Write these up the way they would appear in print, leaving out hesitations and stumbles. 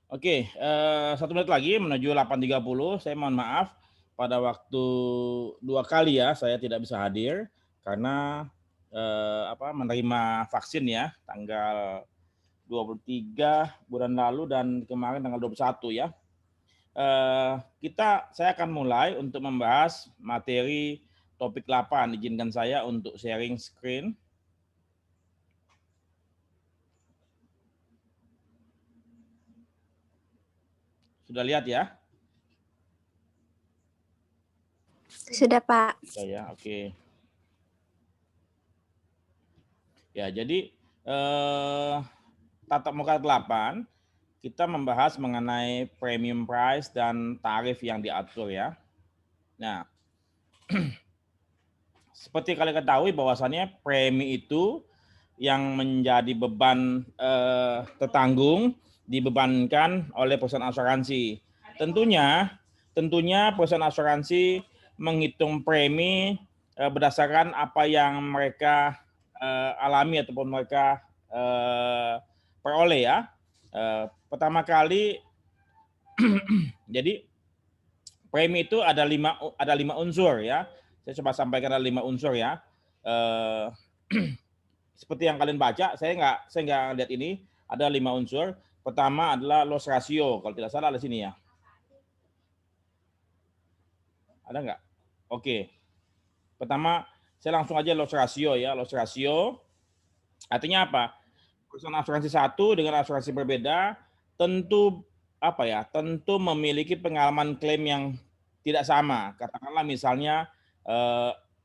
Oke, 1 menit lagi menuju 8.30. Saya mohon maaf pada waktu 2 kali ya saya tidak bisa hadir karena, menerima vaksin ya tanggal 23 bulan lalu dan kemarin tanggal 21 ya. Saya akan mulai untuk membahas materi topik 8. Izinkan saya untuk sharing screen. Sudah lihat ya? Sudah, Pak. Sudah ya, oke. Ya, jadi tatap muka 8 kita membahas mengenai premium price dan tarif yang diatur ya. Nah, seperti kalian ketahui bahwasannya premi itu yang menjadi beban tertanggung dibebankan oleh perusahaan asuransi. Tentunya perusahaan asuransi menghitung premi berdasarkan apa yang mereka alami ataupun mereka peroleh ya. Pertama kali jadi premi itu ada lima unsur ya. Saya coba sampaikan ada 5 unsur ya. Seperti yang kalian baca, saya nggak lihat ini, ada 5 unsur. Pertama adalah loss ratio, kalau tidak salah di sini ya. Ada nggak? Oke. Pertama, saya langsung aja loss ratio ya. Loss ratio artinya apa? Perusahaan asuransi satu dengan asuransi berbeda tentu tentu memiliki pengalaman klaim yang tidak sama. Katakanlah misalnya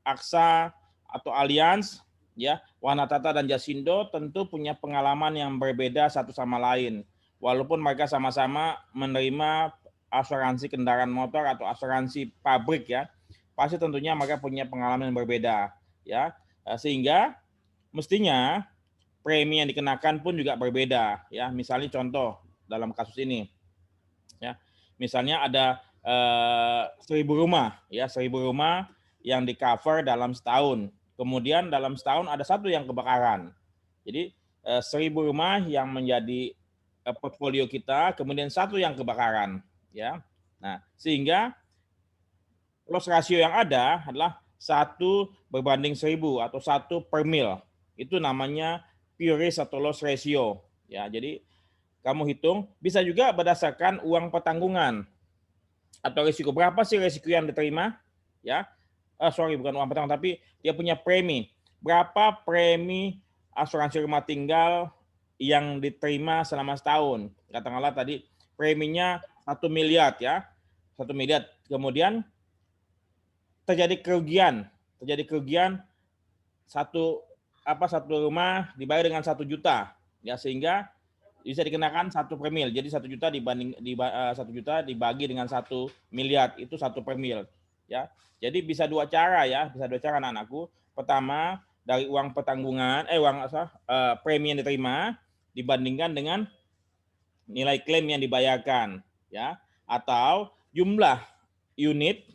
AXA atau Allianz ya, Wanatata dan Jasindo tentu punya pengalaman yang berbeda satu sama lain. Walaupun mereka sama-sama menerima asuransi kendaraan motor atau asuransi pabrik ya, pasti tentunya mereka punya pengalaman yang berbeda ya. Sehingga mestinya premi yang dikenakan pun juga berbeda ya. Misalnya contoh dalam kasus ini ya. Misalnya ada 1.000 rumah ya, 1.000 rumah yang di cover dalam setahun. Kemudian dalam setahun ada satu yang kebakaran. Jadi 1.000 rumah yang menjadi portfolio kita, kemudian satu yang kebakaran ya. Nah, sehingga loss ratio yang ada adalah 1/1.000 atau 1/mil. Itu namanya pure risk atau loss ratio ya. Jadi kamu hitung, bisa juga berdasarkan uang pertanggungan atau risiko. Berapa sih risiko yang diterima ya. Bukan uang pertanggungan, tapi dia punya premi. Berapa premi asuransi rumah tinggal yang diterima selama setahun? Katakanlah tadi preminya 1 miliar ya, 1 miliar. Kemudian terjadi kerugian satu rumah dibayar dengan 1 juta ya, sehingga bisa dikenakan 1/mil. Jadi 1 juta 1 juta dibagi dengan 1 miliar itu 1/mil ya. Jadi bisa 2 cara ya, bisa 2 cara anak-anakku. Pertama dari uang pertanggungan premi yang diterima dibandingkan dengan nilai klaim yang dibayarkan ya, atau jumlah unit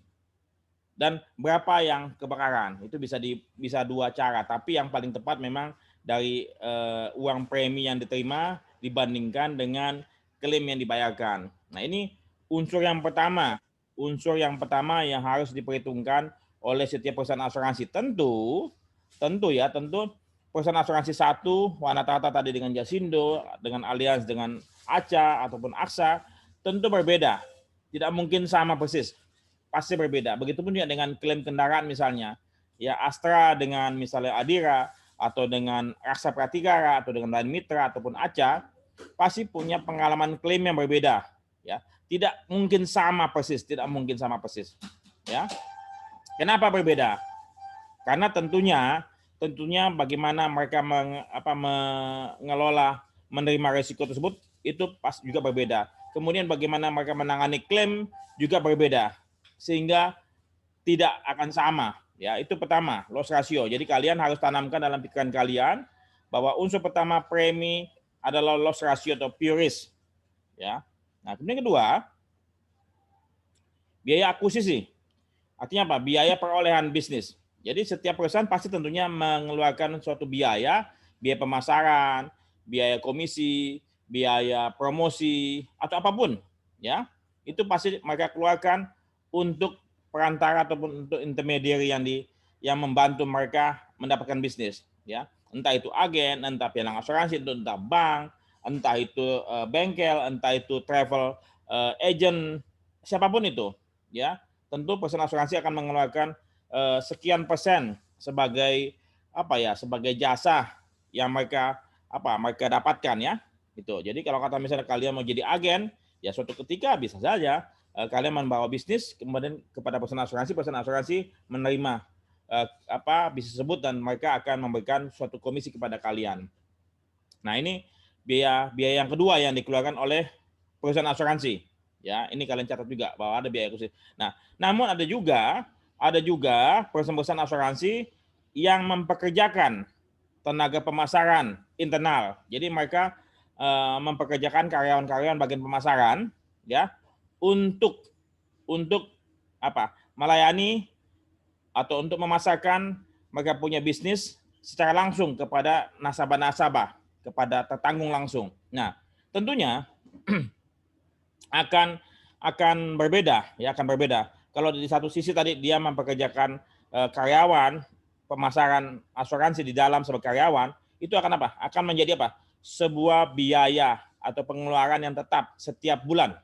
dan berapa yang kebakaran. Itu bisa 2 cara, tapi yang paling tepat memang dari uang premi yang diterima dibandingkan dengan klaim yang dibayarkan. Nah, ini unsur yang pertama yang harus diperhitungkan oleh setiap perusahaan asuransi. Tentu perusahaan asuransi satu, Wanatata tadi dengan Jasindo, dengan Allianz, dengan ACA ataupun AXA, tentu berbeda. Tidak mungkin sama persis. Pasti berbeda. Begitupun juga dengan klaim kendaraan misalnya. Ya, Astra dengan misalnya Adira atau dengan Raksa Pratigara atau dengan Lain Mitra ataupun ACA pasti punya pengalaman klaim yang berbeda ya. Tidak mungkin sama persis. Ya. Kenapa berbeda? Karena tentunya bagaimana mereka mengelola menerima risiko tersebut itu pas juga berbeda. Kemudian bagaimana mereka menangani klaim juga berbeda. Sehingga tidak akan sama ya. Itu pertama, loss ratio. Jadi kalian harus tanamkan dalam pikiran kalian bahwa unsur pertama premi adalah loss ratio atau pure risk ya. Nah, kemudian kedua, biaya akuisisi. Artinya apa? Biaya perolehan bisnis. Jadi setiap perusahaan pasti tentunya mengeluarkan suatu biaya pemasaran, biaya komisi, biaya promosi atau apapun, ya, itu pasti mereka keluarkan untuk perantara ataupun untuk intermediary yang membantu mereka mendapatkan bisnis, ya. Entah itu agen, entah pialang asuransi, entah bank, entah itu bengkel, entah itu travel agent, siapapun itu, ya. Tentu perusahaan asuransi akan mengeluarkan sekian persen sebagai sebagai jasa yang mereka dapatkan, ya. Itu. Jadi kalau kata misalnya kalian mau jadi agen, ya suatu ketika bisa saja kalian membawa bisnis kemudian kepada perusahaan asuransi menerima bisnis tersebut dan mereka akan memberikan suatu komisi kepada kalian. Nah, ini biaya yang kedua yang dikeluarkan oleh perusahaan asuransi. Ya, ini kalian catat juga bahwa ada biaya khusus. Nah, namun ada juga perusahaan asuransi yang mempekerjakan tenaga pemasaran internal. Jadi mereka mempekerjakan karyawan-karyawan bagian pemasaran, ya, untuk melayani atau untuk memasarkan mereka punya bisnis secara langsung kepada nasabah-nasabah, kepada tertanggung langsung. Nah, tentunya akan berbeda, ya, akan berbeda. Kalau di satu sisi tadi dia mempekerjakan karyawan pemasaran asuransi di dalam sebagai karyawan, itu akan apa? Akan menjadi apa? Sebuah biaya atau pengeluaran yang tetap setiap bulan,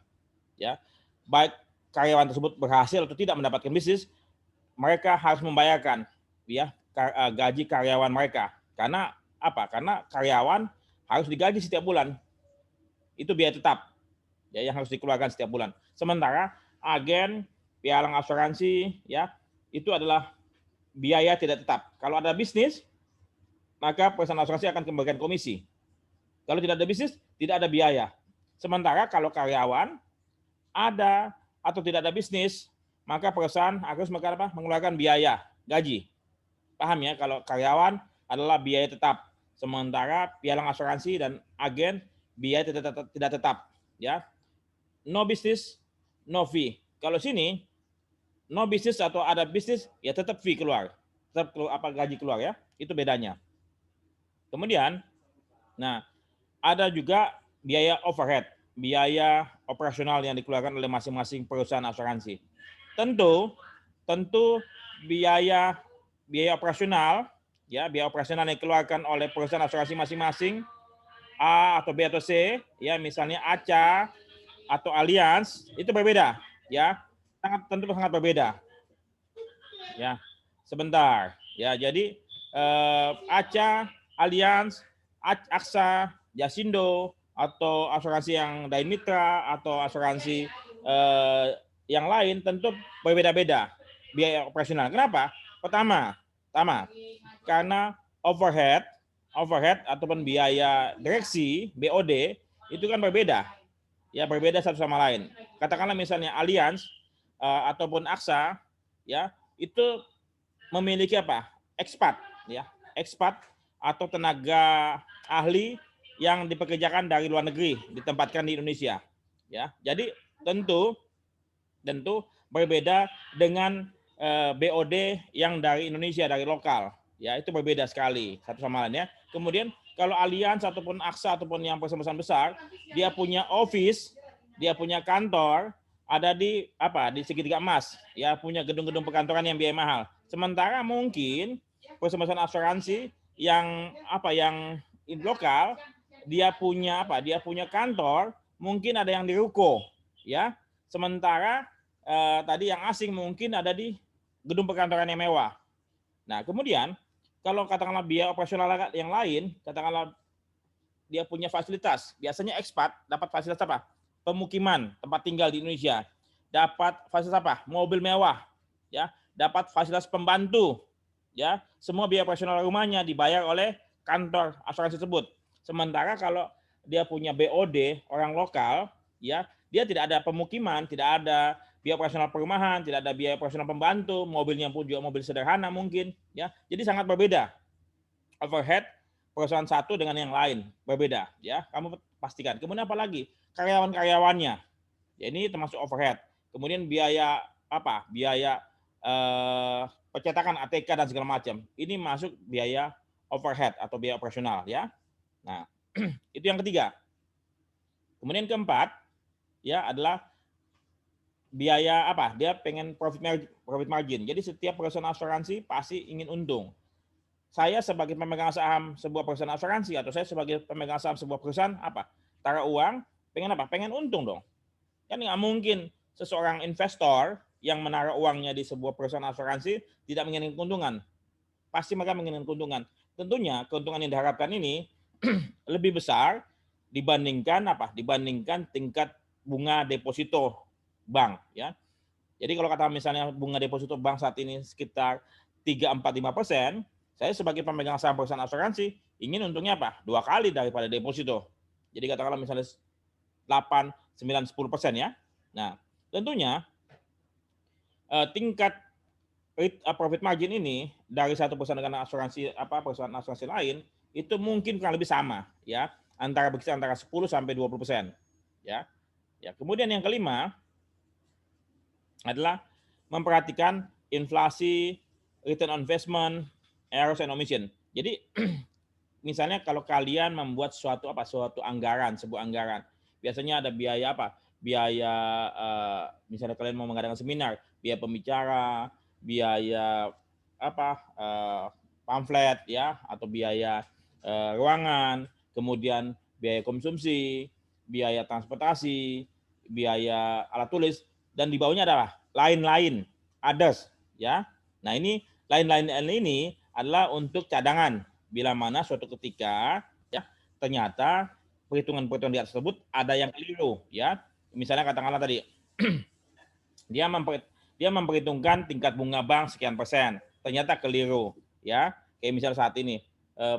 ya. Baik karyawan tersebut berhasil atau tidak mendapatkan bisnis, mereka harus membayarkan, ya, gaji karyawan mereka. Karena apa? Karena karyawan harus digaji setiap bulan. Itu biaya tetap, ya, yang harus dikeluarkan setiap bulan. Sementara agen, pialang asuransi, ya, itu adalah biaya tidak tetap. Kalau ada bisnis, maka perusahaan asuransi akan memberikan komisi. Kalau tidak ada bisnis, tidak ada biaya. Sementara kalau karyawan ada atau tidak ada bisnis, maka perusahaan harus mengeluarkan biaya gaji. Paham ya? Kalau karyawan adalah biaya tetap, sementara pialang asuransi dan agen biaya tidak tetap, ya. No business, no fee. Kalau sini no business atau ada bisnis, ya tetap fee keluar, tetap gaji keluar, ya. Itu bedanya. Kemudian, nah, ada juga biaya overhead, biaya operasional yang dikeluarkan oleh masing-masing perusahaan asuransi. Tentu biaya operasional, ya, biaya operasional yang dikeluarkan oleh perusahaan asuransi masing-masing A atau B atau C, ya, misalnya ACA atau Allianz, itu berbeda, ya. Tentu sangat berbeda. Ya. Sebentar. Ya, jadi ACA, Allianz, AXA, Jasindo atau asuransi yang Daimitra atau asuransi yang lain tentu berbeda-beda biaya operasional. Kenapa? Pertama, karena overhead ataupun biaya direksi BOD itu kan berbeda. Ya, berbeda satu sama lain. Katakanlah misalnya Allianz ataupun AXA, ya, itu memiliki expat, ya, expat atau tenaga ahli yang dipekerjakan dari luar negeri ditempatkan di Indonesia, ya. Jadi tentu berbeda dengan BOD yang dari Indonesia, dari lokal, ya. Itu berbeda sekali satu sama lain, ya. Kemudian kalau Allianz ataupun AXA ataupun yang perusahaan besar, dia punya office, dia punya kantor ada di segitiga emas, ya, punya gedung-gedung perkantoran yang biaya mahal. Sementara mungkin perusahaan asuransi yang lokal, dia punya kantor, mungkin ada yang di ruko, ya. Sementara tadi yang asing mungkin ada di gedung perkantoran yang mewah. Nah, kemudian kalau katakanlah biaya operasional yang lain, katakanlah dia punya fasilitas, biasanya ekspat dapat fasilitas pemukiman, tempat tinggal di Indonesia, dapat fasilitas mobil mewah, ya, dapat fasilitas pembantu, ya, semua biaya operasional rumahnya dibayar oleh kantor asuransi tersebut. Sementara kalau dia punya BOD orang lokal, ya, dia tidak ada pemukiman, tidak ada biaya operasional perumahan, tidak ada biaya operasional pembantu, mobilnya pun juga mobil sederhana mungkin, ya. Jadi sangat berbeda. Overhead perusahaan satu dengan yang lain berbeda, ya. Kamu pastikan. Kemudian apa lagi? Karyawan-karyawannya. Ya, ini termasuk overhead. Kemudian biaya biaya percetakan ATK dan segala macam. Ini masuk biaya overhead atau biaya operasional, ya. Nah, itu yang ketiga. Kemudian keempat ya adalah biaya apa? Dia pengen profit margin. Jadi setiap perusahaan asuransi pasti ingin untung. Saya sebagai pemegang saham sebuah perusahaan asuransi atau saya sebagai pemegang saham sebuah perusahaan apa? Taruh uang, pengen apa? Pengen untung dong. Kan nggak mungkin seseorang investor yang menaruh uangnya di sebuah perusahaan asuransi tidak menginginkan keuntungan. Pasti mereka menginginkan keuntungan. Tentunya keuntungan yang diharapkan ini lebih besar dibandingkan apa? Dibandingkan tingkat bunga deposito bank ya. Jadi kalau kata misalnya bunga deposito bank saat ini sekitar 3,45%, saya sebagai pemegang saham perusahaan asuransi ingin untungnya apa? 2 kali daripada deposito. Jadi katakanlah misalnya 8, 9, 10% ya. Nah, tentunya tingkat profit margin ini dari satu perusahaan dengan asuransi perusahaan asuransi lain itu mungkin kurang lebih sama ya, antara 10 sampai 20% ya. Ya, kemudian yang kelima adalah memperhatikan inflasi, return on investment, errors and omission. Jadi misalnya kalau kalian membuat suatu anggaran, sebuah anggaran, biasanya ada biaya apa? Biaya misalnya kalian mau mengadakan seminar, biaya pembicara, biaya pamflet ya, atau biaya ruangan, kemudian biaya konsumsi, biaya transportasi, biaya alat tulis, dan di bawahnya adalah lain-lain, others ya. Nah, ini lain-lain ini adalah untuk cadangan bila mana suatu ketika ya ternyata perhitungan-perhitungan di atas tersebut ada yang keliru ya. Misalnya katakanlah tadi dia memperhitungkan tingkat bunga bank sekian persen, ternyata keliru ya. Kayak misalnya saat ini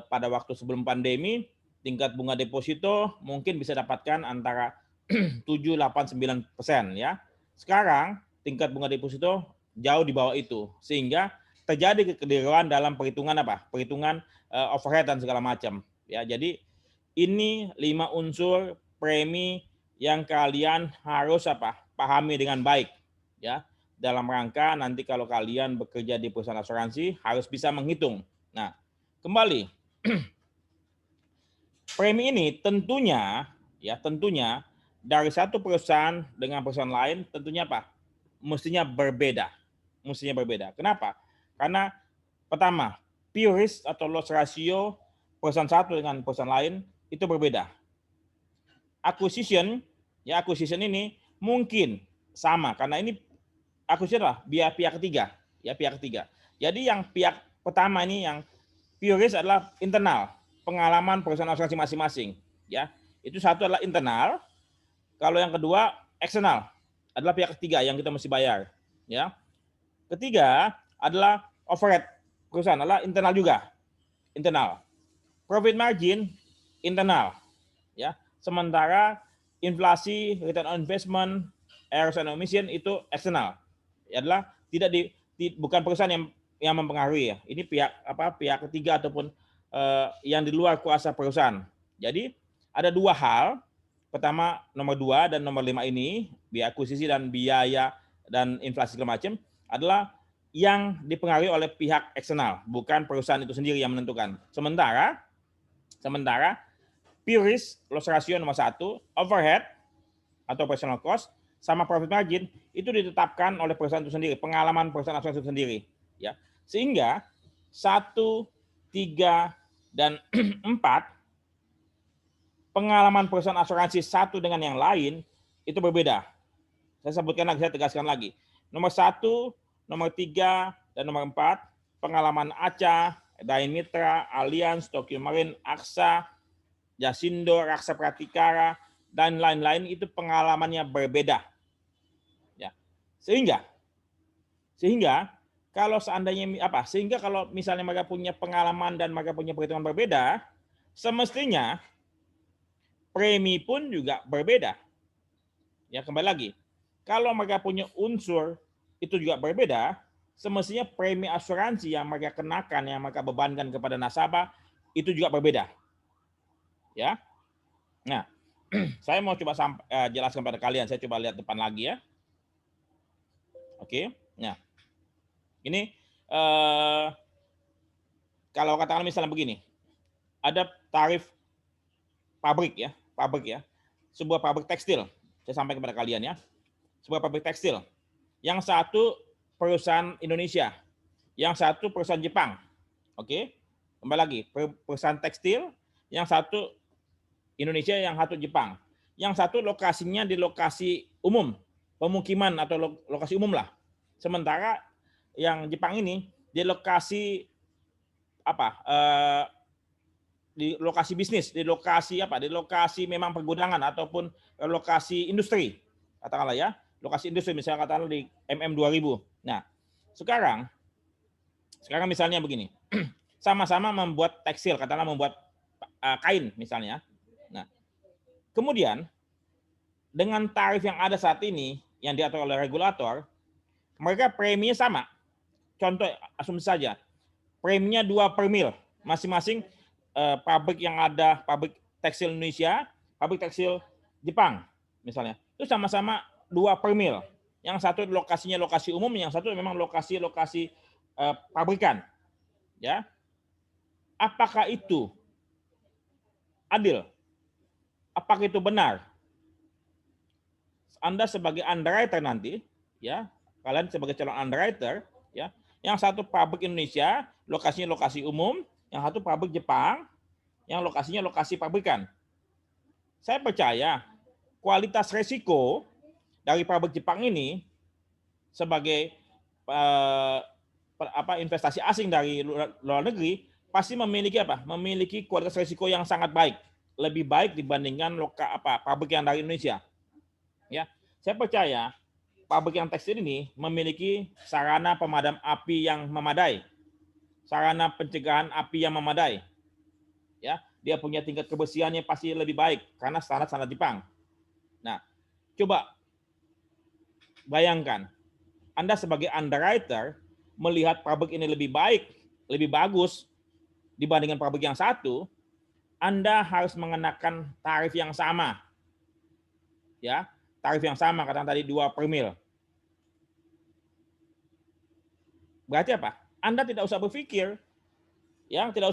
pada waktu sebelum pandemi tingkat bunga deposito mungkin bisa dapatkan antara 7, 8, 9% ya. Sekarang tingkat bunga deposito jauh di bawah itu, sehingga terjadi kekeliruan dalam perhitungan Perhitungan overhead dan segala macam. Ya, jadi ini 5 unsur premi yang kalian harus pahami dengan baik ya. Dalam rangka nanti kalau kalian bekerja di perusahaan asuransi harus bisa menghitung. Nah, kembali premi ini tentunya dari satu perusahaan dengan perusahaan lain tentunya mestinya berbeda. Kenapa? Karena pertama, pure risk atau loss ratio perusahaan satu dengan perusahaan lain itu berbeda. Acquisition ini mungkin sama karena ini acquisition adalah pihak ketiga. Jadi yang pihak pertama ini yang pure risk adalah internal, pengalaman perusahaan asuransi masing-masing ya. Itu satu adalah internal. Kalau yang kedua eksternal adalah pihak ketiga yang kita mesti bayar ya. Ketiga adalah overhead perusahaan adalah internal juga. Internal. Profit margin internal ya. Sementara inflasi, return on investment, errors and omission itu eksternal. Adalah bukan perusahaan yang mempengaruhi ya. Ini pihak ketiga ataupun yang di luar kuasa perusahaan. Jadi ada dua hal. Pertama nomor 2 dan nomor 5 ini, biaya akuisisi dan biaya dan inflasi segala macam adalah yang dipengaruhi oleh pihak eksternal, bukan perusahaan itu sendiri yang menentukan. Sementara pure risk loss ratio nomor 1, overhead atau operational cost sama profit margin itu ditetapkan oleh perusahaan itu sendiri, pengalaman perusahaan asuransi itu sendiri ya. Sehingga 1, 3 dan 4 pengalaman perusahaan asuransi satu dengan yang lain itu berbeda. Saya sebutkan lagi, saya tegaskan lagi. Nomor 1, nomor 3, dan nomor 4, pengalaman ACA, Dain Mitra, Allianz, Tokyo Marine, AXA, Jasindo, Raksa Pratikara, dan lain-lain itu pengalamannya berbeda. Ya. Sehingga kalau seandainya sehingga kalau misalnya mereka punya pengalaman dan mereka punya perhitungan berbeda, semestinya premi pun juga berbeda. Ya, kembali lagi. Kalau mereka punya unsur itu juga berbeda, semestinya premi asuransi yang mereka kenakan, yang mereka bebankan kepada nasabah itu juga berbeda. Ya. Nah, saya mau coba jelaskan pada kalian. Saya coba lihat depan lagi ya. Oke. Nah, ini kalau katakan misalnya begini, ada tarif pabrik ya. sebuah pabrik tekstil. Saya sampaikan kepada kalian ya. Sebuah pabrik tekstil. Yang satu perusahaan Indonesia, yang satu perusahaan Jepang. Oke. Kembali lagi, perusahaan tekstil, yang satu Indonesia, yang satu Jepang. Yang satu lokasinya di lokasi umum, pemukiman atau lokasi umum lah. Sementara yang Jepang ini di lokasi di lokasi bisnis, di lokasi di lokasi memang pergudangan ataupun lokasi industri, katakanlah ya, lokasi industri misalnya katakanlah di MM2000. Nah, sekarang misalnya begini, sama-sama membuat tekstil, katakanlah membuat kain misalnya. Nah, kemudian dengan tarif yang ada saat ini yang diatur oleh regulator, mereka preminya sama. Contoh asumsi saja, preminya 2 per mil masing-masing pabrik yang ada, pabrik tekstil Indonesia, pabrik tekstil Jepang misalnya. Itu sama-sama 2 per mil. Yang satu lokasinya lokasi umum, yang satu memang lokasi pabrikan. Ya. Apakah itu adil? Apakah itu benar? Anda sebagai underwriter nanti, ya, kalian sebagai calon underwriter, ya, yang satu pabrik Indonesia, lokasinya lokasi umum, yang satu pabrik Jepang, yang lokasinya lokasi pabrikan. Saya percaya kualitas resiko dari pabrik Jepang ini sebagai investasi asing dari luar negeri pasti memiliki kualitas resiko yang sangat baik, lebih baik dibandingkan pabrik yang dari Indonesia. Ya, saya percaya pabrik yang tekstil ini memiliki sarana pemadam api yang memadai, sarana pencegahan api yang memadai. Ya, dia punya tingkat kebersihannya pasti lebih baik karena standar Jepang. Nah, coba bayangkan, Anda sebagai underwriter melihat pabrik ini lebih baik, lebih bagus dibandingkan pabrik yang satu, Anda harus mengenakan tarif yang sama. Ya, tarif yang sama, katakan tadi 2 per mil. Berarti apa? Anda tidak usah berpikir, ya, tidak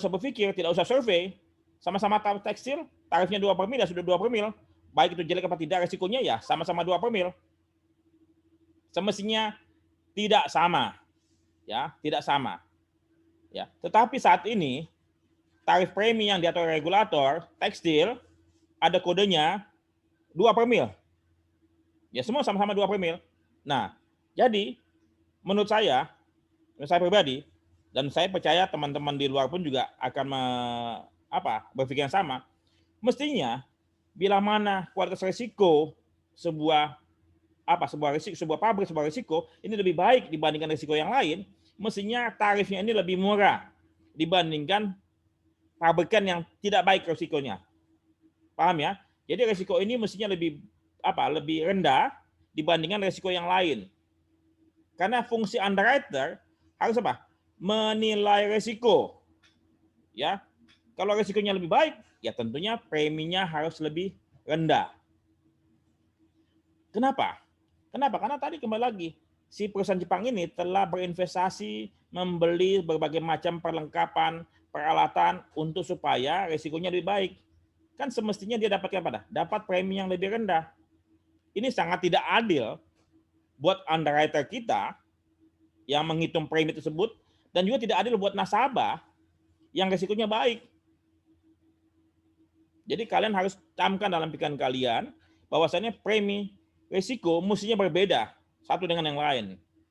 usah survei, sama-sama tarif tekstil, tarifnya 2 per mil, ya sudah 2 per mil. Baik itu jelek apa tidak, resikonya ya sama-sama 2 per mil. Semestinya tidak sama. Ya, tidak sama. Ya, tetapi saat ini tarif premi yang diatur regulator tekstil ada kodenya 2 per mil. Ya, semua sama-sama 2 per mil. Nah, jadi menurut saya pribadi, dan saya percaya teman-teman di luar pun juga akan berpikir yang sama, mestinya bila mana kualitas risiko sebuah pabrik, sebuah risiko ini lebih baik dibandingkan risiko yang lain, mestinya tarifnya ini lebih murah dibandingkan pabrikan yang tidak baik risikonya. Paham ya? Jadi risiko ini mestinya lebih rendah dibandingkan risiko yang lain. Karena fungsi underwriter harus menilai risiko. Ya. Kalau risikonya lebih baik, ya tentunya preminya harus lebih rendah. Kenapa? Karena tadi kembali lagi, si perusahaan Jepang ini telah berinvestasi membeli berbagai macam perlengkapan, peralatan untuk supaya risikonya lebih baik. Kan semestinya dia dapat premi yang lebih rendah. Ini sangat tidak adil buat underwriter kita yang menghitung premi tersebut, dan juga tidak adil buat nasabah yang risikonya baik. Jadi kalian harus camkan dalam pikiran kalian bahwasannya premi risiko mestinya berbeda satu dengan yang lain.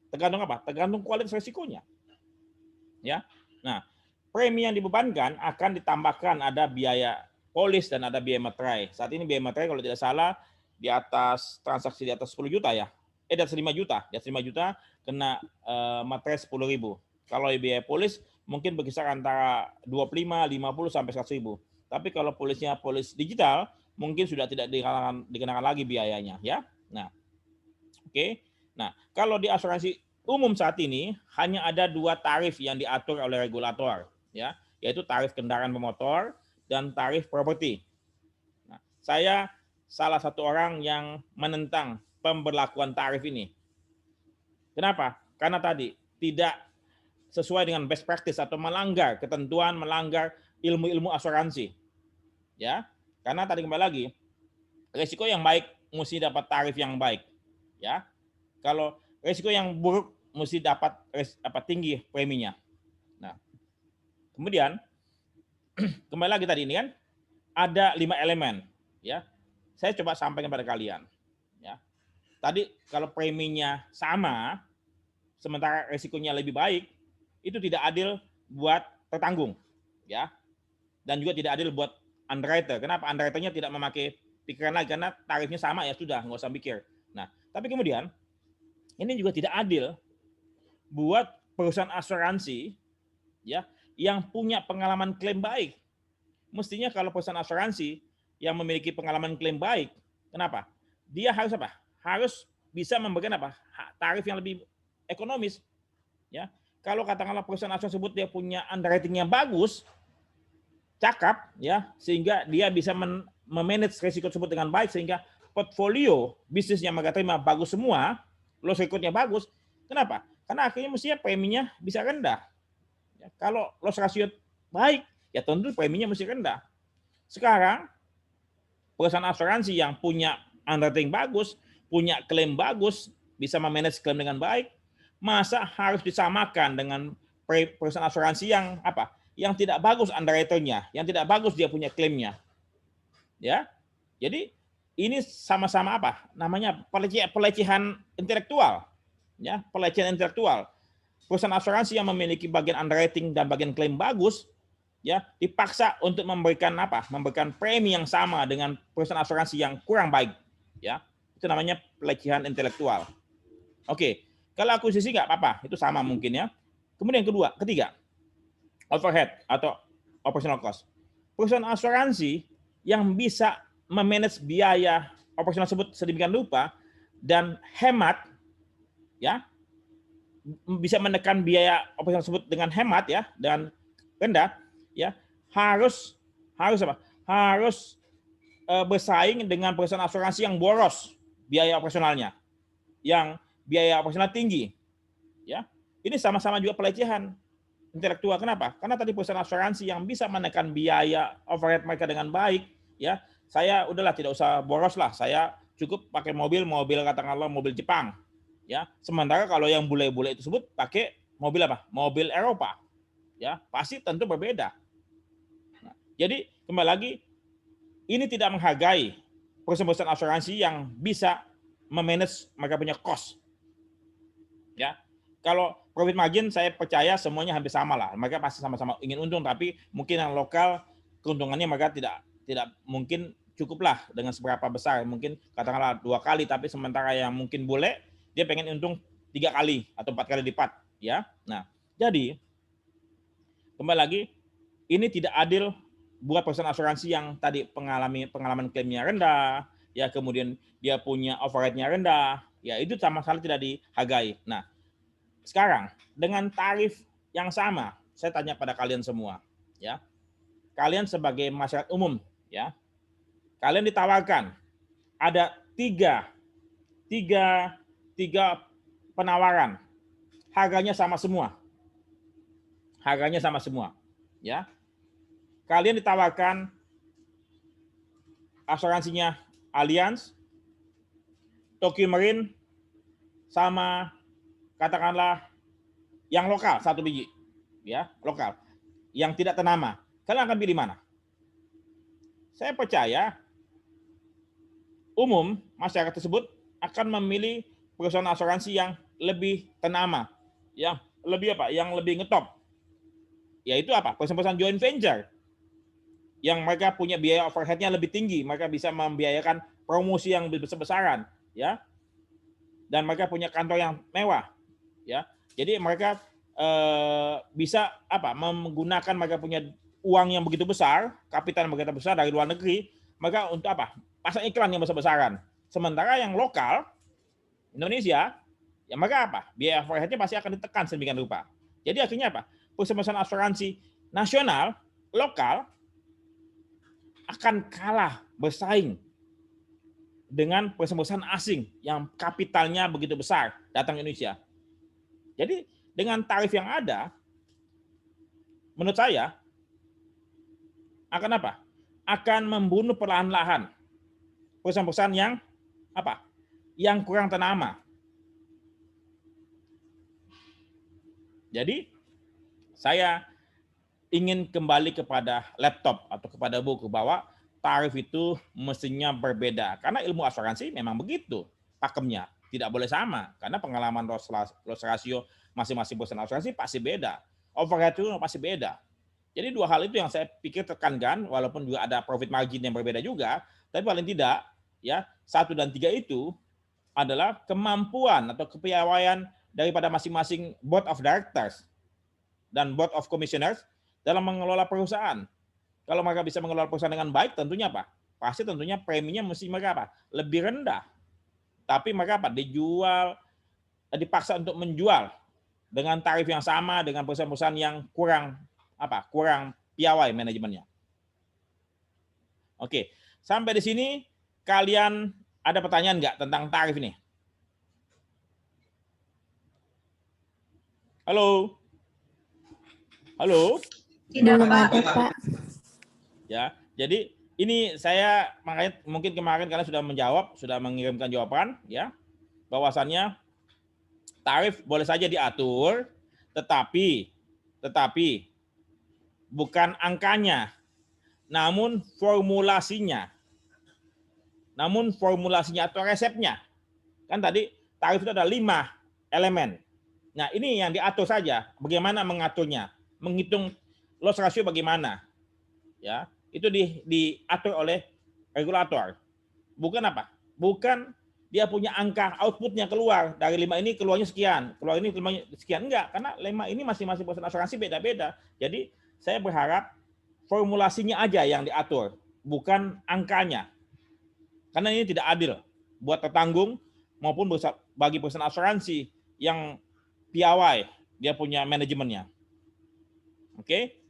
Tergantung Tergantung kualitas risikonya. Ya. Nah, premi yang dibebankan akan ditambahkan ada biaya polis dan ada biaya materai. Saat ini biaya materai kalau tidak salah di atas transaksi di atas 10 juta ya. Di atas 5 juta. Di atas 5 juta kena materai 10.000. Kalau biaya polis mungkin berkisar antara 25, 50 sampai 100.000. Tapi kalau polisnya polis digital mungkin sudah tidak dikenakan lagi biayanya ya. Nah, oke. Nah, kalau di asuransi umum saat ini hanya ada 2 tarif yang diatur oleh regulator ya, yaitu tarif kendaraan bermotor dan tarif properti. Nah, saya salah satu orang yang menentang pemberlakuan tarif ini. Kenapa? Karena tadi tidak sesuai dengan best practice atau melanggar ketentuan, melanggar ilmu-ilmu asuransi. Ya. Karena tadi kembali lagi Resiko yang baik mesti dapat tarif yang baik, ya. Kalau resiko yang buruk mesti dapat tinggi preminya. Nah, kemudian kembali lagi tadi ini kan ada 5 elemen, ya. Saya coba sampaikan pada kalian, ya. Tadi kalau preminya sama, sementara resikonya lebih baik, itu tidak adil buat tertanggung, ya. Dan juga tidak adil buat underwriter. Kenapa? Underwriternya tidak memakai pikiran lagi karena tarifnya sama, ya sudah, nggak usah mikir. Nah, tapi kemudian ini juga tidak adil buat perusahaan asuransi, ya, yang punya pengalaman klaim baik. Mestinya kalau perusahaan asuransi yang memiliki pengalaman klaim baik, kenapa? Dia harus apa? Harus bisa memberikan apa? Tarif yang lebih ekonomis, ya. Kalau katakanlah perusahaan asuransi tersebut dia punya underwriting yang bagus, cakap, ya, sehingga dia bisa memanage risiko tersebut dengan baik, sehingga portfolio bisnis yang mereka terima bagus semua, loss record-nya bagus. Kenapa? Karena akhirnya mestinya preminya bisa rendah. Ya, kalau loss ratio baik, ya tentu preminya mesti rendah. Sekarang perusahaan asuransi yang punya underwriting bagus, punya klaim bagus, bisa memanage klaim dengan baik, masa harus disamakan dengan perusahaan asuransi yang apa? Yang tidak bagus underwriter-nya, yang tidak bagus dia punya klaimnya. Ya. Jadi ini sama-sama apa? Namanya pelecehan intelektual. Ya, pelecehan intelektual. Perusahaan asuransi yang memiliki bagian underwriting dan bagian klaim bagus, ya, dipaksa untuk memberikan apa? Memberikan premi yang sama dengan perusahaan asuransi yang kurang baik, ya. Itu namanya pelecehan intelektual. Oke, kalau akuisisi nggak apa-apa, itu sama mungkin, ya. Kemudian yang ketiga, overhead atau operational cost. Perusahaan asuransi yang bisa memanage biaya operasional tersebut sedemikian rupa dan hemat, ya, bisa menekan biaya operasional tersebut dengan hemat, ya, dan rendah, ya, harus apa? Harus bersaing dengan perusahaan asuransi yang boros biaya operasionalnya, yang biaya operasional tinggi, ya. Ini sama-sama juga pelecehan intelektual. Kenapa? Karena tadi perusahaan asuransi yang bisa menekan biaya overhead mereka dengan baik, ya, saya udahlah tidak usah boros lah, saya cukup pakai mobil katakanlah mobil Jepang, ya. Sementara kalau yang bule-bule itu sebut pakai mobil apa? Mobil Eropa, ya, pasti tentu berbeda. Nah, jadi kembali lagi, ini tidak menghargai perusahaan asuransi yang bisa memanage mereka punya cost, ya. Kalau profit margin saya percaya semuanya hampir sama lah, mereka pasti sama-sama ingin untung, tapi mungkin yang lokal keuntungannya mereka tidak mungkin cukuplah dengan seberapa besar, mungkin katakanlah 2 kali, tapi sementara yang mungkin bule dia pengen untung 3 kali atau 4 kali lipat, ya. Nah, jadi kembali lagi, ini tidak adil buat perusahaan asuransi yang tadi pengalaman klaimnya rendah, ya, kemudian dia punya overhead-nya rendah, ya, itu sama sekali tidak dihargai. Nah, sekarang dengan tarif yang sama, saya tanya pada kalian semua, ya. Kalian sebagai masyarakat umum, ya. Kalian ditawarkan ada tiga penawaran, harganya sama semua. Harganya sama semua, ya. Kalian ditawarkan asuransinya Allianz, Tokio Marine, sama katakanlah yang lokal satu biji, ya, lokal, yang tidak ternama. Kalian akan pilih mana? Saya percaya umum masyarakat tersebut akan memilih perusahaan asuransi yang lebih ternama, yang lebih apa? Yang lebih ngetop. Yaitu apa? Perusahaan joint venture yang mereka punya biaya overhead-nya lebih tinggi, mereka bisa membiayakan promosi yang besar-besaran, ya. Dan mereka punya kantor yang mewah, ya. Jadi mereka bisa apa? Menggunakan mereka punya uang yang begitu besar, kapital yang begitu besar dari luar negeri, mereka untuk apa? Pasang iklan yang besar-besaran. Sementara yang lokal Indonesia, ya mereka apa? Biaya overhead-nya pasti akan ditekan sedemikian rupa. Jadi akhirnya apa? Perusahaan asuransi nasional lokal akan kalah bersaing dengan perusahaan asing yang kapitalnya begitu besar datang ke Indonesia. Jadi dengan tarif yang ada, menurut saya akan apa? Akan membunuh perlahan-lahan perusahaan-perusahaan yang apa? Yang kurang ternama. Jadi saya ingin kembali kepada laptop atau kepada buku bahwa tarif itu mestinya berbeda karena ilmu asuransi memang begitu pakemnya, tidak boleh sama karena pengalaman loss ratio masing-masing perusahaan asuransi pasti beda, overhead itu pasti beda. Jadi dua hal itu yang saya pikir tekankan, walaupun juga ada profit margin yang berbeda juga, tapi paling tidak ya 1 dan 3 itu adalah kemampuan atau kepiawaian daripada masing-masing board of directors dan board of commissioners dalam mengelola perusahaan. Kalau mereka bisa mengelola perusahaan dengan baik, tentunya apa? Pasti tentunya preminya mesti mereka apa? Lebih rendah. Tapi mereka apa? Dipaksa untuk menjual dengan tarif yang sama dengan perusahaan-perusahaan yang kurang piawai manajemennya. Oke, sampai di sini kalian ada pertanyaan nggak tentang tarif ini? Halo? Halo? Belum ada, Pak. Ya, jadi ini saya makanya mungkin kemarin kalian sudah menjawab, sudah mengirimkan jawaban ya. Bahwasannya tarif boleh saja diatur, tetapi bukan angkanya, namun formulasinya. Namun formulasinya atau resepnya. Kan tadi tarif itu ada 5 elemen. Nah, ini yang diatur saja, bagaimana mengaturnya, menghitung loss ratio bagaimana. Ya, itu diatur oleh regulator. Bukan apa? Bukan dia punya angka outputnya keluar dari 5 ini keluarnya sekian, keluar ini keluarnya sekian, enggak, karena 5 ini masing-masing perusahaan asuransi beda-beda. Jadi saya berharap formulasinya aja yang diatur, bukan angkanya. Karena ini tidak adil buat petanggung maupun bagi perusahaan asuransi yang piawai, dia punya manajemennya. Oke?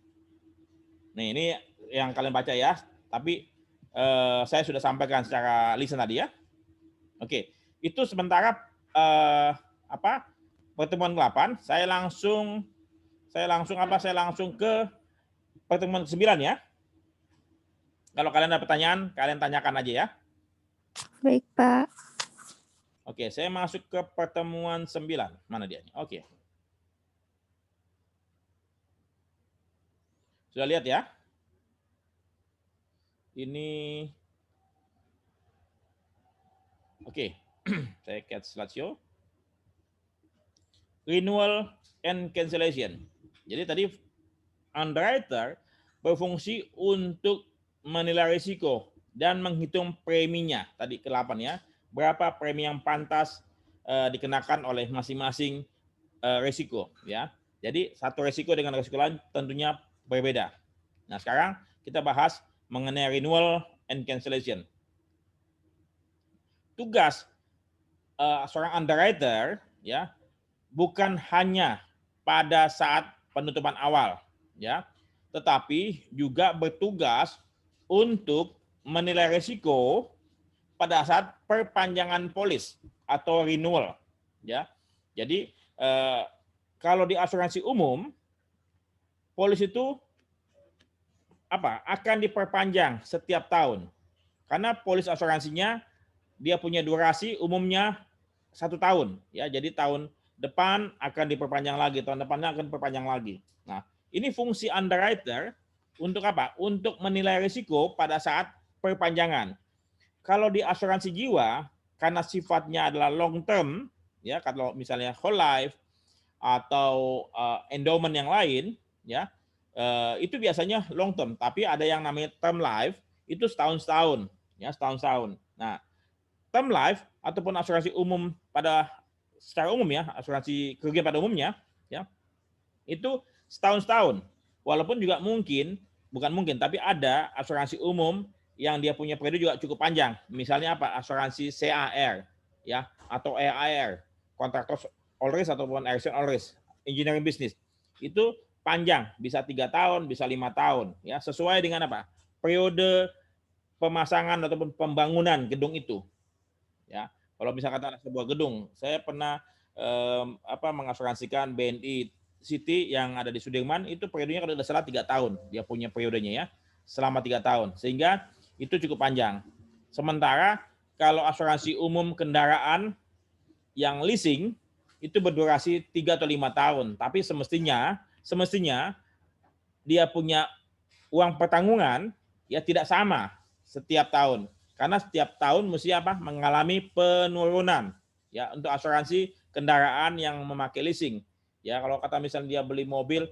Nih, ini yang kalian baca ya, tapi saya sudah sampaikan secara lisan tadi ya. Oke, itu sementara pertemuan ke-8, saya langsung ke pertemuan ke-9 ya. Kalau kalian ada pertanyaan, kalian tanyakan aja ya. Baik, Pak. Oke, saya masuk ke pertemuan 9. Mana dia? Oke. Sudah lihat ya? Ini oke. Saya catch slideshow. Renewal and cancellation. Jadi tadi underwriter berfungsi untuk menilai risiko dan menghitung preminya. Tadi ke-8 ya. Berapa premi yang pantas dikenakan oleh masing-masing risiko ya. Jadi satu risiko dengan risiko lain tentunya berbeda. Nah, sekarang kita bahas mengenai renewal and cancellation. Tugas seorang underwriter ya bukan hanya pada saat penutupan awal ya, tetapi juga bertugas untuk menilai risiko pada saat perpanjangan polis atau renewal ya. Jadi kalau di asuransi umum polis itu akan diperpanjang setiap tahun karena polis asuransinya dia punya durasi umumnya 1 tahun ya. Jadi tahun depan akan diperpanjang lagi, tahun depannya akan diperpanjang lagi. Nah, ini fungsi underwriter untuk apa? Untuk menilai risiko pada saat perpanjangan. Kalau di asuransi jiwa karena sifatnya adalah long term ya, kalau misalnya whole life atau endowment yang lain ya, itu biasanya long term, tapi ada yang namanya term life itu setahun-setahun ya, setahun-setahun. Nah, term life ataupun asuransi umum secara umum ya, asuransi kerugian pada umumnya ya, itu setahun-setahun. Walaupun juga bukan mungkin, tapi ada asuransi umum yang dia punya periode juga cukup panjang. Misalnya apa? Asuransi CAR ya, atau EAR, Contractors All Risk ataupun Action All Risk, Engineering Business. Itu panjang, bisa 3 tahun, bisa 5 tahun ya, sesuai dengan apa? Periode pemasangan ataupun pembangunan gedung itu. Ya, kalau misalkan ada sebuah gedung, saya pernah mengasuransikan BNI City yang ada di Sudirman, itu periodenya kalau tidak salah 3 tahun, dia punya periodenya ya, selama 3 tahun, sehingga itu cukup panjang. Sementara kalau asuransi umum kendaraan yang leasing itu berdurasi 3 atau 5 tahun. Tapi semestinya dia punya uang pertanggungan ya tidak sama setiap tahun. Karena setiap tahun mesti mengalami penurunan ya untuk asuransi kendaraan yang memakai leasing. Ya kalau kata misalnya dia beli mobil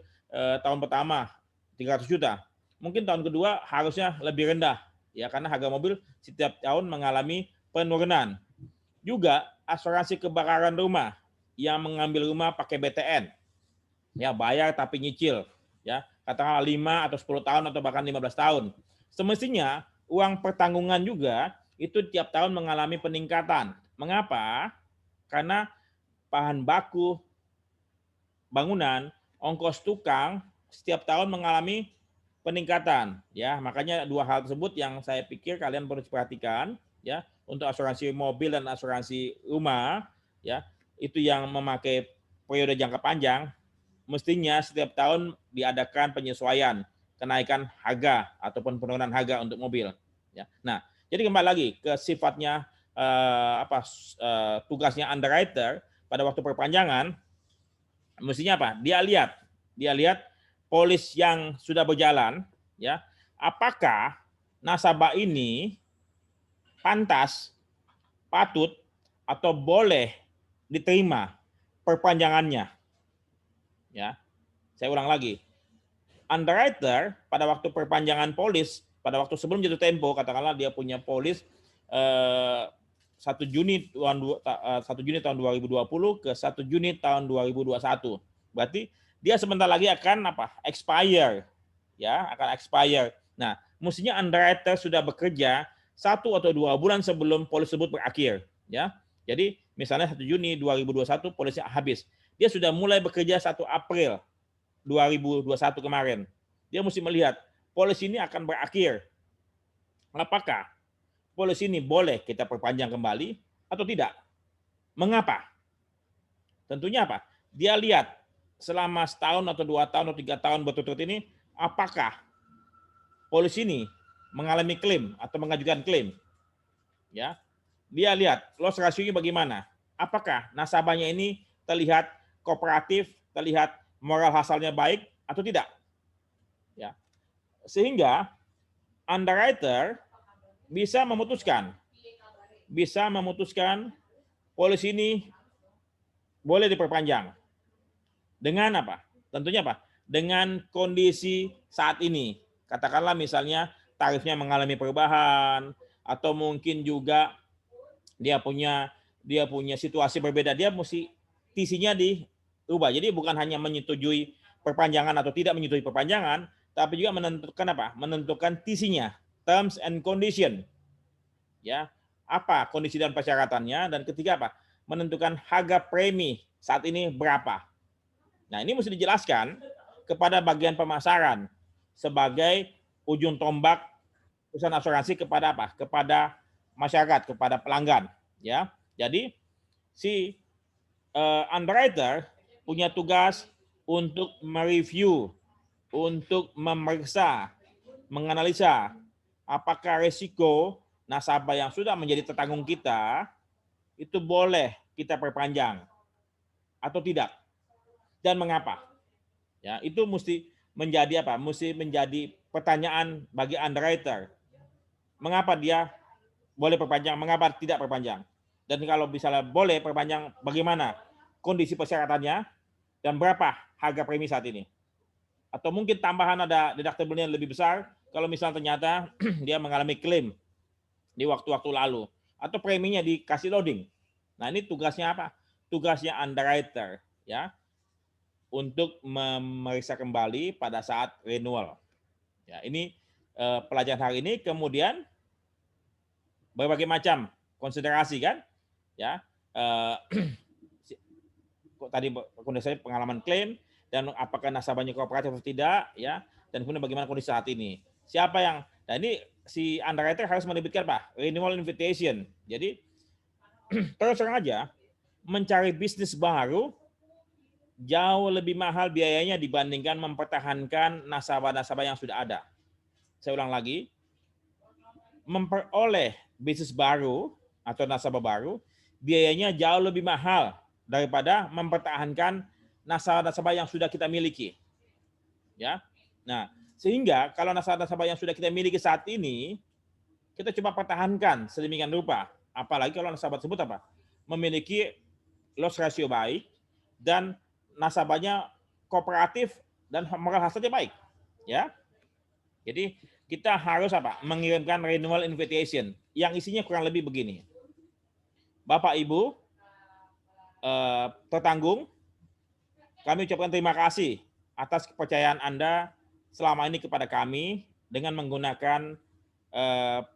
tahun pertama 300 juta, mungkin tahun kedua harusnya lebih rendah ya karena harga mobil setiap tahun mengalami penurunan. Juga asuransi kebakaran rumah yang mengambil rumah pakai BTN. Ya, bayar tapi nyicil ya, katakanlah 5 atau 10 tahun atau bahkan 15 tahun. Semestinya uang pertanggungan juga itu tiap tahun mengalami peningkatan. Mengapa? Karena bahan baku bangunan, ongkos tukang setiap tahun mengalami peningkatan ya. Makanya dua hal tersebut yang saya pikir kalian perlu perhatikan ya untuk asuransi mobil dan asuransi rumah ya. Itu yang memakai periode jangka panjang mestinya setiap tahun diadakan penyesuaian kenaikan harga ataupun penurunan harga untuk mobil ya. Nah, jadi kembali lagi ke sifatnya tugasnya underwriter pada waktu perpanjangan mestinya apa? Dia lihat polis yang sudah berjalan ya, apakah nasabah ini pantas, patut atau boleh diterima perpanjangannya. Ya. Saya ulang lagi. Underwriter pada waktu perpanjangan polis, pada waktu sebelum jatuh tempo, katakanlah dia punya polis 1 Juni tahun 2020 ke 1 Juni tahun 2021. Berarti dia sebentar lagi akan expire. Ya, akan expire. Nah, mestinya underwriter sudah bekerja 1 atau 2 bulan sebelum polis tersebut berakhir, ya. Jadi, misalnya 1 Juni 2021 polisnya habis. Dia sudah mulai bekerja 1 April 2021 kemarin. Dia mesti melihat polis ini akan berakhir. Apakah polis ini boleh kita perpanjang kembali atau tidak? Mengapa? Tentunya apa? Dia lihat selama setahun atau 2 tahun atau 3 tahun berturut-turut ini, apakah polis ini mengalami klaim atau mengajukan klaim. Ya, dia lihat loss ratio-nya bagaimana. Apakah nasabahnya ini terlihat kooperatif, terlihat moral hasilnya baik atau tidak? Ya, sehingga underwriter bisa memutuskan polis ini boleh diperpanjang. Dengan apa? Tentunya apa? Dengan kondisi saat ini. Katakanlah misalnya tarifnya mengalami perubahan atau mungkin juga dia punya situasi berbeda, dia mesti TC-nya diubah. Jadi bukan hanya menyetujui perpanjangan atau tidak menyetujui perpanjangan, tapi juga menentukan TC-nya, terms and condition. Ya, apa kondisi dan persyaratannya, dan ketiga apa? Menentukan harga premi saat ini berapa. Nah, ini mesti dijelaskan kepada bagian pemasaran sebagai ujung tombak perusahaan asuransi kepada apa? Kepada masyarakat, kepada pelanggan, ya. Jadi si underwriter punya tugas untuk mereview, untuk memeriksa, menganalisa apakah risiko nasabah yang sudah menjadi tertanggung kita itu boleh kita perpanjang atau tidak, dan mengapa. Ya, itu mesti menjadi apa? Mesti menjadi pertanyaan bagi underwriter. Mengapa dia boleh perpanjang, mengapa tidak perpanjang? Dan kalau misalnya boleh perpanjang, bagaimana kondisi persyaratannya dan berapa harga premi saat ini? Atau mungkin tambahan ada deductible-nya lebih besar kalau misalnya ternyata dia mengalami klaim di waktu-waktu lalu atau preminya dikasih loading. Nah, ini tugasnya apa? Tugasnya underwriter, ya, untuk memeriksa kembali pada saat renewal. Ya, ini pelajaran hari ini. Kemudian berbagai macam konsiderasi kan, ya. Tadi kondisi pengalaman klaim dan apakah nasabahnya kooperatif atau tidak, ya. Dan kemudian bagaimana kondisi saat ini. Siapa yang, nah ini si underwriter harus menerbitkan apa? Renewal invitation. Jadi terus terang aja, mencari bisnis baru jauh lebih mahal biayanya dibandingkan mempertahankan nasabah-nasabah yang sudah ada. Saya ulang lagi, memperoleh bisnis baru atau nasabah baru, biayanya jauh lebih mahal daripada mempertahankan nasabah-nasabah yang sudah kita miliki. Ya. Nah, sehingga kalau nasabah-nasabah yang sudah kita miliki saat ini, kita coba pertahankan sedemikian rupa. Apalagi kalau nasabah tersebut apa? Memiliki loss ratio baik dan nasabahnya kooperatif dan moral hazardnya baik. Ya. Jadi kita harus apa? Mengirimkan renewal invitation yang isinya kurang lebih begini. Bapak Ibu tertanggung, kami ucapkan terima kasih atas kepercayaan Anda selama ini kepada kami dengan menggunakan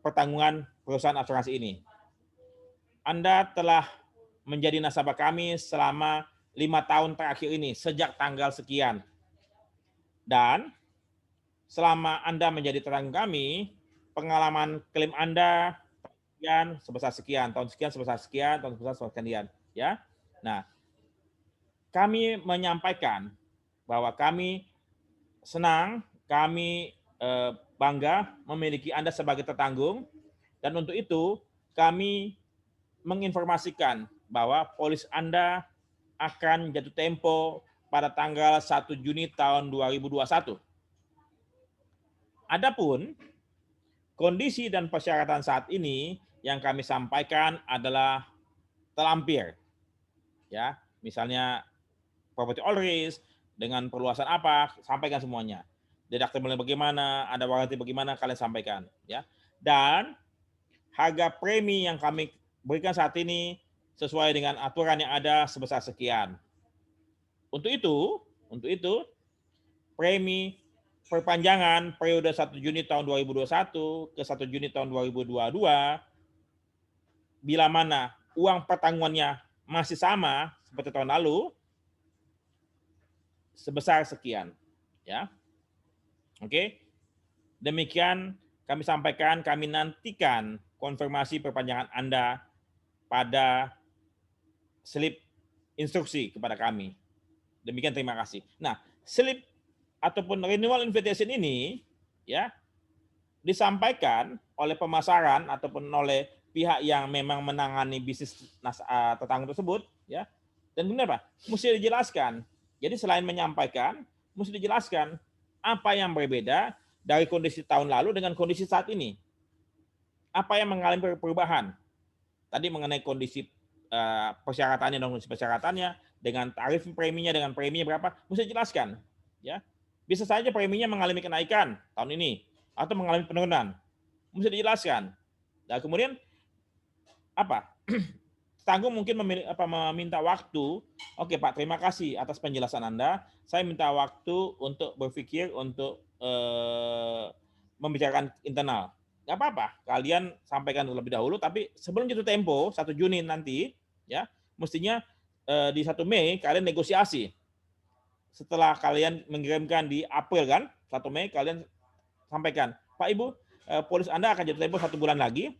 pertanggungan perusahaan asuransi ini. Anda telah menjadi nasabah kami selama 5 tahun terakhir ini, sejak tanggal sekian. Dan selama Anda menjadi tertanggung kami, pengalaman klaim Anda sekian sebesar sekian, tahun sekian sebesar sekian, tahun sebesar sekian, ya. Nah, kami menyampaikan bahwa kami senang, kami bangga memiliki Anda sebagai tertanggung, dan untuk itu kami menginformasikan bahwa polis Anda akan jatuh tempo pada tanggal 1 Juni tahun 2021. Adapun kondisi dan persyaratan saat ini yang kami sampaikan adalah terlampir. Ya, misalnya property all risk dengan perluasan apa, sampaikan semuanya. Deductible bagaimana, ada warranty bagaimana, kalian sampaikan, ya. Dan harga premi yang kami berikan saat ini sesuai dengan aturan yang ada sebesar sekian. Untuk itu premi perpanjangan periode 1 Juni tahun 2021 ke 1 Juni tahun 2022 bila mana uang pertanggungannya masih sama seperti tahun lalu sebesar sekian, ya. Oke. Demikian kami sampaikan, kami nantikan konfirmasi perpanjangan Anda pada slip instruksi kepada kami. Demikian, terima kasih. Nah, slip ataupun renewal invitation ini ya disampaikan oleh pemasaran ataupun oleh pihak yang memang menangani bisnis tetangga tersebut, ya. Dan benar Pak, mesti dijelaskan. Jadi selain menyampaikan, mesti dijelaskan apa yang berbeda dari kondisi tahun lalu dengan kondisi saat ini. Apa yang mengalami perubahan? Tadi mengenai kondisi persyaratannya dan kondisi persyaratannya, dengan tarif preminya, dengan preminya berapa, mesti dijelaskan. Ya, bisa saja preminya mengalami kenaikan tahun ini atau mengalami penurunan, mesti dijelaskan. Dan kemudian apa? Tanggung mungkin meminta waktu. Oke Pak, terima kasih atas penjelasan Anda. Saya minta waktu untuk berpikir, untuk membicarakan internal. Nggak apa-apa, kalian sampaikan terlebih dahulu, tapi sebelum jatuh tempo 1 Juni nanti, ya mestinya di 1 Mei kalian negosiasi. Setelah kalian mengirimkan di April kan, 1 Mei kalian sampaikan, Pak Ibu, polis Anda akan jatuh tempo 1 bulan lagi.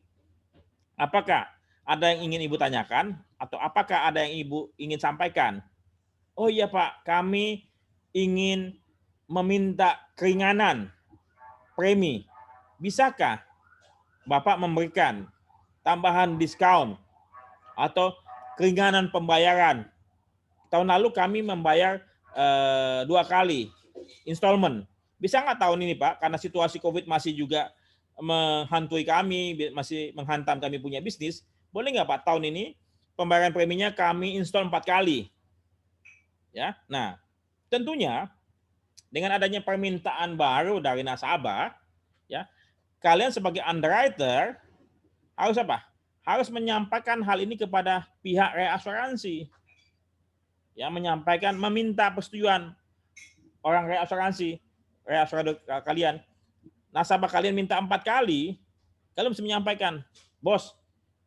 Apakah ada yang ingin Ibu tanyakan atau apakah ada yang Ibu ingin sampaikan? Oh iya Pak, kami ingin meminta keringanan premi. Bisakah Bapak memberikan tambahan diskon atau keringanan pembayaran? Tahun lalu kami membayar 2 kali installment. Bisa nggak tahun ini Pak? Karena situasi COVID masih juga menghantui kami, masih menghantam kami punya bisnis. Boleh nggak Pak tahun ini pembayaran preminya kami install 4 kali? Ya, nah tentunya dengan adanya permintaan baru dari nasabah, ya kalian sebagai underwriter harus apa? Harus menyampaikan hal ini kepada pihak reasuransi. Ya, menyampaikan, meminta persetujuan orang reasuransi, reasurator kalian. Nasabah kalian minta 4 kali, kalian mesti menyampaikan, bos,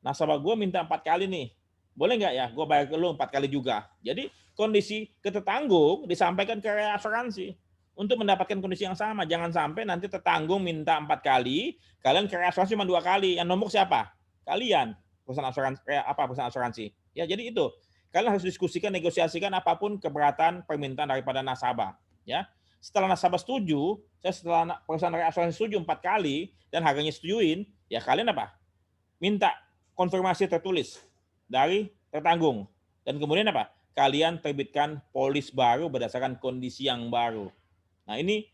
nasabah gue minta 4 kali nih. Boleh nggak ya, gue bayar ke lu 4 kali juga. Jadi kondisi ketertanggung disampaikan ke reasuransi untuk mendapatkan kondisi yang sama. Jangan sampai nanti tertanggung minta 4 kali, kalian ke reasuransi cuma 2 kali. Yang nombok siapa? Kalian, perusahaan asuransi, perusahaan asuransi. Ya, jadi itu. Kalian harus diskusikan, negosiasikan apapun keberatan permintaan daripada nasabah. Ya, setelah nasabah setuju, setelah perusahaan reasuransi setuju 4 kali dan harganya setujuin, ya kalian apa? Minta konfirmasi tertulis dari tertanggung. Dan kemudian apa? Kalian terbitkan polis baru berdasarkan kondisi yang baru. Nah, ini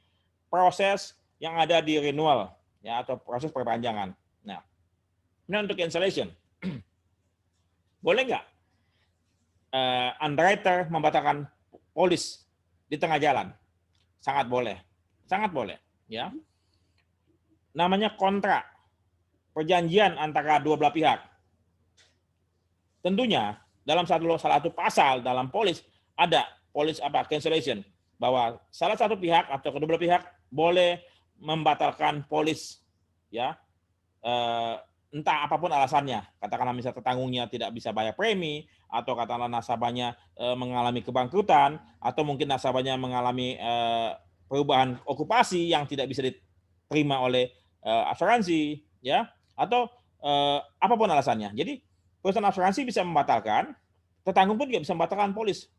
proses yang ada di renewal ya atau proses perpanjangan. Nah, ini untuk cancellation. Boleh nggak underwriter membatalkan polis di tengah jalan? Sangat boleh. Sangat boleh, ya. Namanya kontrak. Perjanjian antara dua belah pihak. Tentunya dalam salah satu pasal dalam polis ada polis cancellation, bahwa salah satu pihak atau kedua belah pihak boleh membatalkan polis, ya, entah apapun alasannya. Katakanlah misalnya tertanggungnya tidak bisa bayar premi, atau katakanlah nasabahnya mengalami kebangkrutan, atau mungkin nasabahnya mengalami perubahan okupasi yang tidak bisa diterima oleh asuransi, ya, atau apapun alasannya. Jadi perusahaan asuransi bisa membatalkan, tertanggung pun juga bisa membatalkan polis,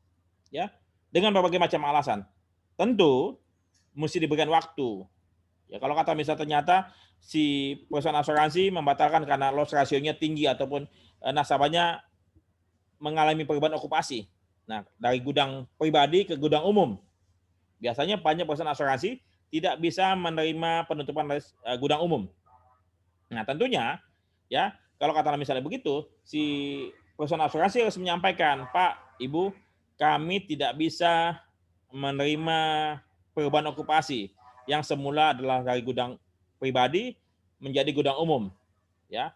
ya, dengan berbagai macam alasan. Tentu mesti diberikan waktu. Ya, kalau kata misalnya ternyata si perusahaan asuransi membatalkan karena loss ratio-nya tinggi ataupun nasabahnya mengalami perubahan okupasi. Nah, dari gudang pribadi ke gudang umum. Biasanya banyak perusahaan asuransi tidak bisa menerima penutupan gudang umum. Nah, tentunya ya, kalau kata misalnya begitu, si perusahaan asuransi harus menyampaikan, Pak, Ibu, kami tidak bisa menerima perubahan okupasi yang semula adalah dari gudang pribadi menjadi gudang umum. Ya,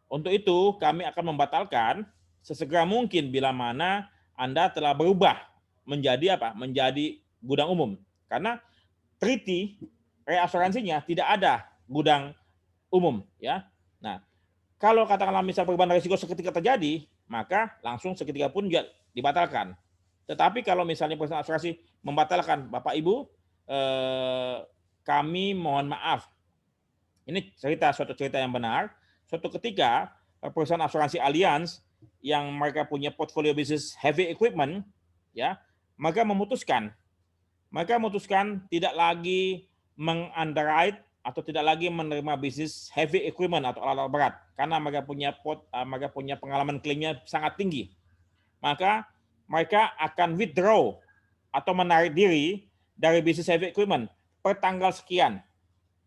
untuk itu kami akan membatalkan sesegera mungkin bila mana Anda telah berubah menjadi menjadi gudang umum. Karena treaty reasuransinya tidak ada gudang umum, ya. Nah, kalau katakanlah misal perubahan risiko seketika terjadi, maka langsung seketika pun juga dibatalkan. Tetapi kalau misalnya perusahaan asuransi membatalkan, Bapak Ibu, kami mohon maaf. Ini suatu cerita yang benar. Suatu ketika perusahaan asuransi Allianz yang mereka punya portfolio bisnis heavy equipment, ya, mereka memutuskan tidak lagi mengunderwrite atau tidak lagi menerima bisnis heavy equipment atau alat berat karena mereka punya pengalaman klaimnya sangat tinggi. Maka mereka akan withdraw atau menarik diri dari bisnis heavy equipment per tanggal sekian,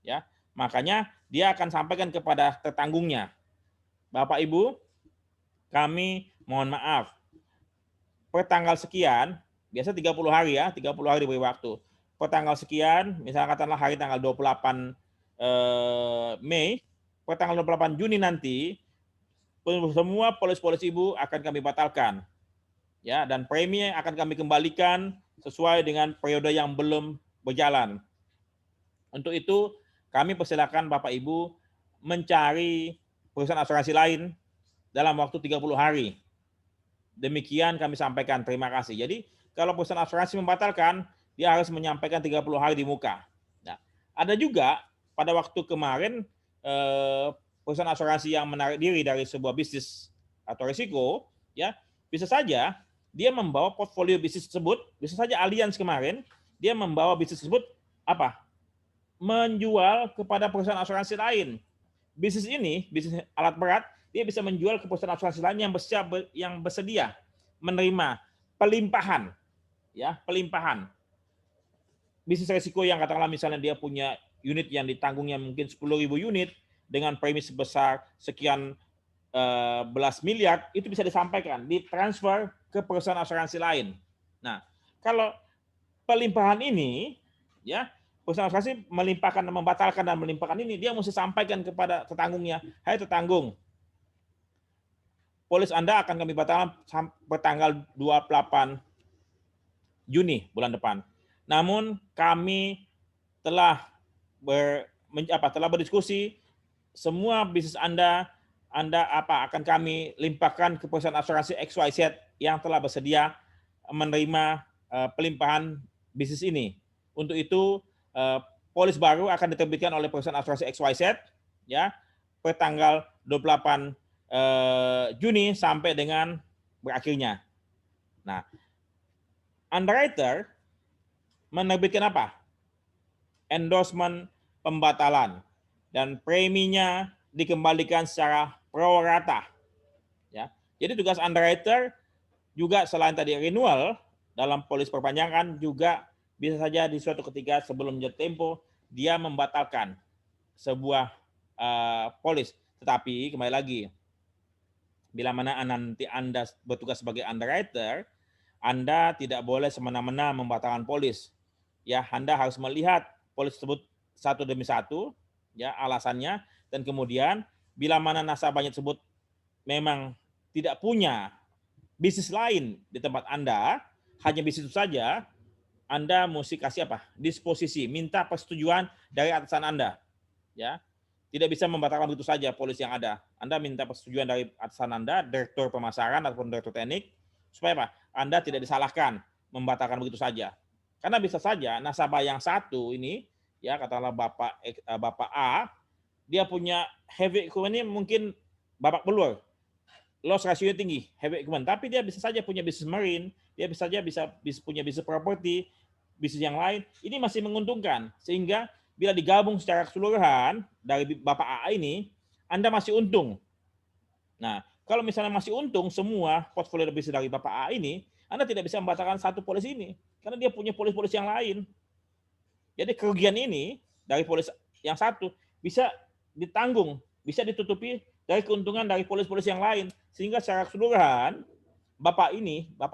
ya. Makanya dia akan sampaikan kepada tertanggungnya, Bapak Ibu, kami mohon maaf, per tanggal sekian, biasa 30 hari ya, 30 hari diberi waktu. Per tanggal sekian, misalnya katakanlah hari tanggal 28 Mei, per tanggal 28 Juni nanti, semua polis-polis Ibu akan kami batalkan. Ya, dan premi akan kami kembalikan sesuai dengan periode yang belum berjalan. Untuk itu, kami persilakan Bapak Ibu mencari perusahaan asuransi lain dalam waktu 30 hari. Demikian kami sampaikan, terima kasih. Jadi, kalau perusahaan asuransi membatalkan, dia harus menyampaikan 30 hari di muka. Nah, ada juga pada waktu kemarin perusahaan asuransi yang menarik diri dari sebuah bisnis atau risiko, ya, bisa saja dia membawa portfolio bisnis tersebut, bisa saja Allianz kemarin dia membawa bisnis tersebut menjual kepada perusahaan asuransi lain. Bisnis ini, bisnis alat berat, dia bisa menjual ke perusahaan asuransi lain yang bersedia menerima pelimpahan, ya, pelimpahan. Bisnis risiko yang katakanlah misalnya dia punya unit yang ditanggungnya mungkin 10.000 unit dengan premi sebesar sekian belas miliar, itu bisa disampaikan, ditransfer ke perusahaan asuransi lain. Nah, kalau pelimpahan ini, ya, perusahaan asuransi membatalkan dan melimpahkan ini, dia mesti sampaikan kepada tertanggungnya, hai tertanggung, polis Anda akan kami batalkan sampai tanggal 28 Juni bulan depan. Namun kami telah berdiskusi, semua bisnis Anda akan kami limpahkan ke perusahaan asuransi XYZ yang telah bersedia menerima pelimpahan bisnis ini. Untuk itu polis baru akan diterbitkan oleh perusahaan asuransi XYZ, ya, per tanggal 28 Juni sampai dengan berakhirnya. Nah, underwriter menerbitkan apa? endorsement pembatalan dan preminya dikembalikan secara pro rata. Ya. Jadi tugas underwriter juga selain tadi renewal dalam polis perpanjangan juga bisa saja di suatu ketika sebelum jatuh tempo dia membatalkan sebuah polis. Tetapi kembali lagi, bila mana nanti Anda bertugas sebagai underwriter, Anda tidak boleh semena-mena membatalkan polis. Ya, Anda harus melihat polis tersebut satu demi satu, ya alasannya, dan kemudian bila mana nasabahnya tersebut memang tidak punya bisnis lain di tempat Anda, hanya bisnis itu saja, Anda mesti kasih apa? Disposisi, minta persetujuan dari atasan Anda. Ya, tidak bisa membatalkan begitu saja polis yang ada. Anda minta persetujuan dari atasan Anda, direktur pemasaran ataupun direktur teknik, supaya apa? Anda tidak disalahkan membatalkan begitu saja. Karena bisa saja nasabah yang satu ini, ya katakanlah Bapak A, dia punya heavy equipment ini mungkin babak belur, loss ratio tinggi, heavy equipment, tapi dia bisa saja punya bisnis marine, dia bisa saja bisa punya bisnis properti, bisnis yang lain, ini masih menguntungkan. Sehingga bila digabung secara keseluruhan dari Bapak A ini, Anda masih untung. Nah, kalau misalnya masih untung semua portfolio bisnis dari Bapak A ini, Anda tidak bisa membatalkan satu polis ini, karena dia punya polis-polis yang lain. Jadi kerugian ini dari polis yang satu bisa ditanggung, bisa ditutupi dari keuntungan dari polis-polis yang lain. Sehingga secara keseluruhan, Bapak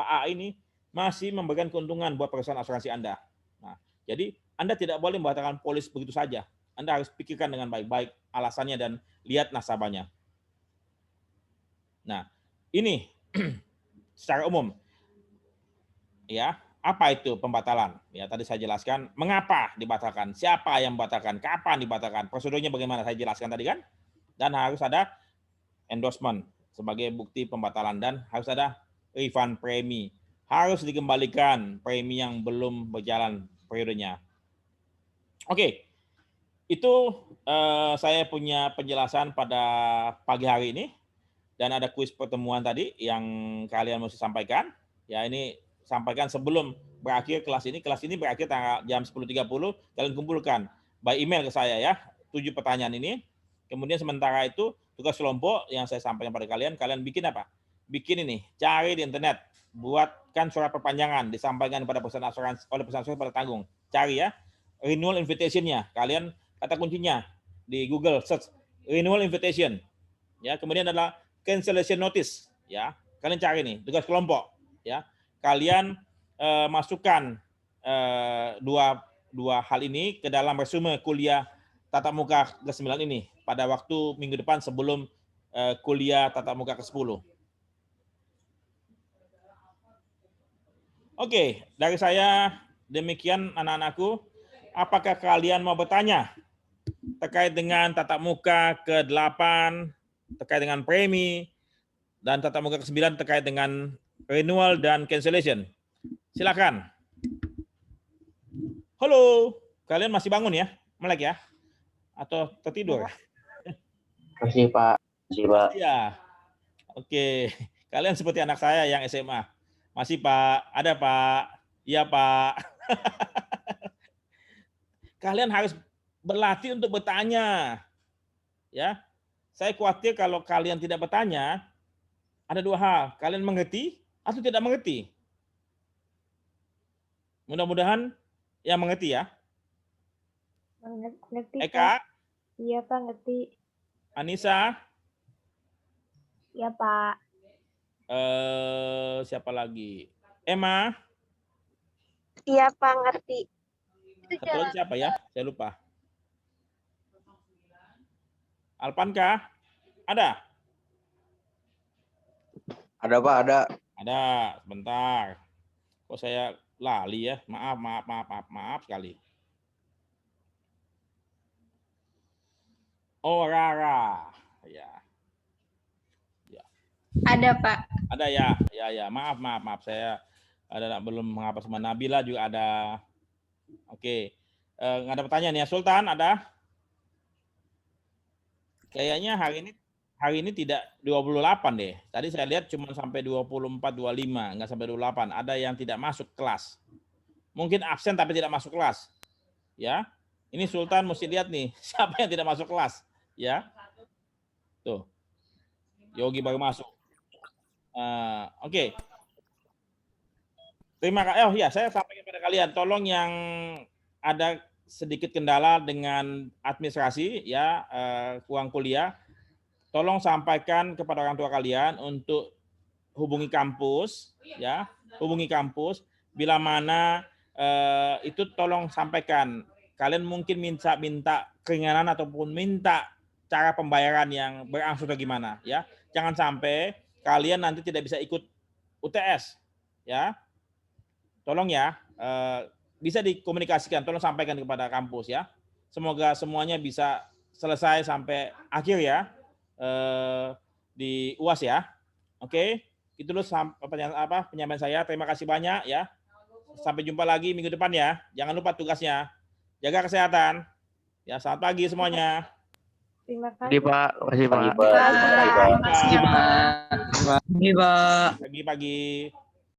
A ini masih memberikan keuntungan buat perusahaan asuransi Anda. Nah, jadi Anda tidak boleh membatalkan polis begitu saja. Anda harus pikirkan dengan baik-baik alasannya dan lihat nasabahnya. Nah, ini secara umum. Ya, apa itu pembatalan? Ya, tadi saya jelaskan mengapa dibatalkan, siapa yang membatalkan, kapan dibatalkan, prosedurnya bagaimana saya jelaskan tadi kan? Dan harus ada endorsement sebagai bukti pembatalan dan harus ada refund premi. Harus dikembalikan premi yang belum berjalan periodenya. Oke, itu saya punya penjelasan pada pagi hari ini dan ada kuis pertemuan tadi yang kalian mesti sampaikan. Ya, ini sampaikan sebelum berakhir kelas ini. Kelas ini berakhir tanggal jam 10.30. Kalian kumpulkan by email ke saya ya, 7 pertanyaan ini. Kemudian sementara itu tugas kelompok yang saya sampaikan pada kalian, kalian bikin apa? Bikin ini, cari di internet, buatkan surat perpanjangan, disampaikan kepada perusahaan asuransi oleh perusahaan asuransi pada tanggung. Cari ya, renewal invitation-nya. Kalian kata kuncinya di Google search renewal invitation. Ya, kemudian adalah cancellation notice. Ya, kalian cari nih tugas kelompok. Ya, kalian masukkan dua hal ini ke dalam resume kuliah tatap muka ke-9 ini pada waktu minggu depan sebelum kuliah tatap muka ke-10. Oke, dari saya demikian anak-anakku. Apakah kalian mau bertanya terkait dengan tatap muka ke-8, terkait dengan premi, dan tatap muka ke-9 terkait dengan renewal dan cancellation? Silakan. Halo, kalian masih bangun ya? Melek ya? Atau tertidur? Masih Pak. Masih Pak. Iya. Oke, kalian seperti anak saya yang SMA. Masih Pak, ada Pak. Iya Pak. Kalian harus berlatih untuk bertanya. Ya, saya khawatir kalau kalian tidak bertanya, ada dua hal. Kalian mengerti atau tidak mengerti. Mudah-mudahan yang mengerti ya. Ngerti, Eka, Pak. Iya, Pak, ngerti. Anissa, Iya, Pak. siapa lagi? Emma, Iya, Pak, ngerti. satu lagi siapa ya? Saya lupa. Alpanka, ada? Ada Pak, ada. Ada, sebentar. Kok saya lali ya? Maaf sekali. Oh, Rara. Ya. Ada, Pak. Ada ya. Ya. Maaf. Saya belum mengapa sama Nabila juga ada. Oke. Nggak ada pertanyaan ya. Sultan ada? Kayaknya hari ini tidak 28 deh. Tadi saya lihat cuma sampai 24, 25, nggak sampai 28. Ada yang tidak masuk kelas. Mungkin absen tapi tidak masuk kelas. Ya. Ini Sultan mesti lihat nih, siapa yang tidak masuk kelas, ya. Tuh. Yogi baru masuk. Oke. Terima kasih. Oh ya, saya sampaikan pada kalian, tolong yang ada sedikit kendala dengan administrasi, ya, uang kuliah, tolong sampaikan kepada orang tua kalian untuk hubungi kampus, ya, hubungi kampus. Bila mana itu tolong sampaikan. Kalian mungkin minta keringanan ataupun minta cara pembayaran yang berangsur atau gimana, ya. Jangan sampai kalian nanti tidak bisa ikut UTS, ya. Tolong ya, bisa dikomunikasikan, tolong sampaikan kepada kampus ya. Semoga semuanya bisa selesai sampai akhir ya, di UAS ya. Oke, itu dulu penyampaian saya. Terima kasih banyak ya. Sampai jumpa lagi minggu depan ya. Jangan lupa tugasnya. Jaga kesehatan. Ya, selamat pagi semuanya. Terima Terima kasih, kasih. Pak. Terima kasih, Pak. Terima kasih, Pak. Terima kasih, Pak. Pagi-pagi.